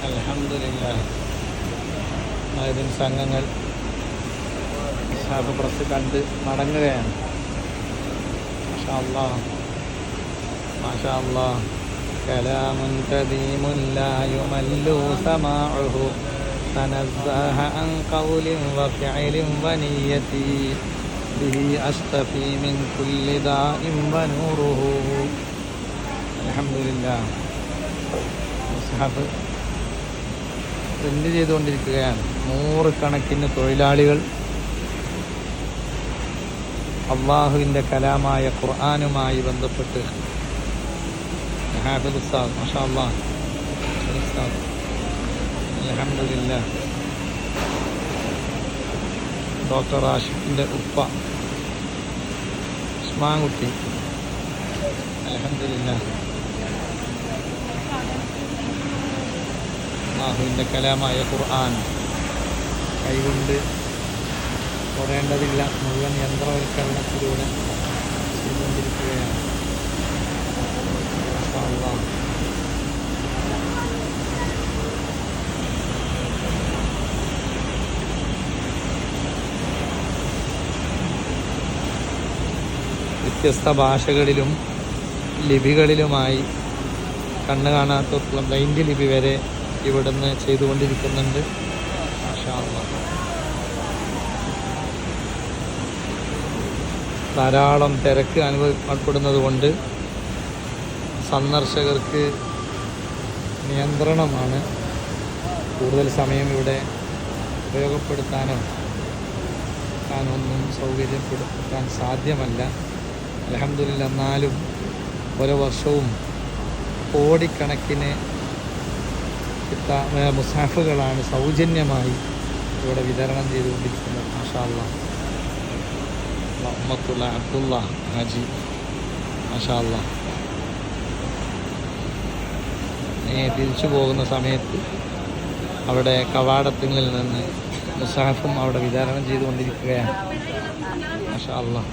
അൽഹംദുലില്ലാഹ് ആയിരം സംഘങ്ങൾ മുസ്ഹഫ് പ്രസ് കണ്ട് മടങ്ങുകയാണ്. മാഷാ അല്ലാഹ് മാഷാ അല്ലാഹ്. കലാമുൻ കദീമുൻ ലാ യുമല്ലു സമാഉഹു തനസ്സഹ അൻ ഖൗലിൻ വഫിഇലിൻ വനിയ്യതി ബിഹി അസ്തഫി മിൻ കുല്ലി ദാഇൻ വനൂറുഹു. അൽഹംദുലില്ലാഹ്. മുസ്ഹഫ് പ്രിന്റ് ചെയ്തുകൊണ്ടിരിക്കുകയാണ്. 100 കണക്കിന് തൊഴിലാളികൾ അള്ളാഹുവിൻ്റെ കലാമായ ഖുർആനുമായി ബന്ധപ്പെട്ട് ഹാഫിദ് ഉസ്താദ് മാഷാ അല്ലാഹ് ഉസ്താദ് അൽഹംദുലില്ലാഹ്. ഡോക്ടർ ആഷിഖിൻ്റെ ഉപ്പ ഉസ്മാൻകുട്ടി അൽഹംദുലില്ലാഹ്. അള്ളാഹുവിൻ്റെ കലാമായ ഖുർആൻ കൈകൊണ്ട് കുറേണ്ടതില്ല, മുഴുവൻ യന്ത്രവൽക്കരണത്തിലൂടെ ചെയ്തുകൊണ്ടിരിക്കുകയാണ്. വ്യത്യസ്ത ഭാഷകളിലും ലിപികളിലുമായി കണ്ണ് കാണാത്ത ബ്ലൈൻഡ് ലിപി വരെ ഇവിടുന്ന് ചെയ്തുകൊണ്ടിരിക്കുന്നുണ്ട്. മാഷാ അല്ലാഹ്. ധാരാളം തിരക്ക് അനുഭവപ്പെടുന്നത് കൊണ്ട് സന്ദർശകർക്ക് നിയന്ത്രണമാണ്. കൂടുതൽ സമയം ഇവിടെ ഉപയോഗപ്പെടുത്താനോ ഒന്നും സൗകര്യപ്പെടുത്താൻ സാധ്യമല്ല. അൽഹംദുലില്ലാഹ്. എന്നാലും ഓരോ വർഷവും കോടിക്കണക്കിന് മുസ്ഹഫുകളാണ് സൗജന്യമായി ഇവിടെ വിതരണം ചെയ്തുകൊണ്ടിരിക്കുന്നത്. മാഷാ അല്ലാഹ്. ഉമ്മത്തുള്ള അബ്ദുള്ള ഹാജി മാഷാ അല്ലാഹ്. തിരിച്ചു പോകുന്ന സമയത്ത് അവിടെ കവാടത്തിൽ നിന്ന് മുസ്ഹഫും അവിടെ വിതരണം ചെയ്തുകൊണ്ടിരിക്കുകയാണ്. മാഷാ അല്ലാഹ്.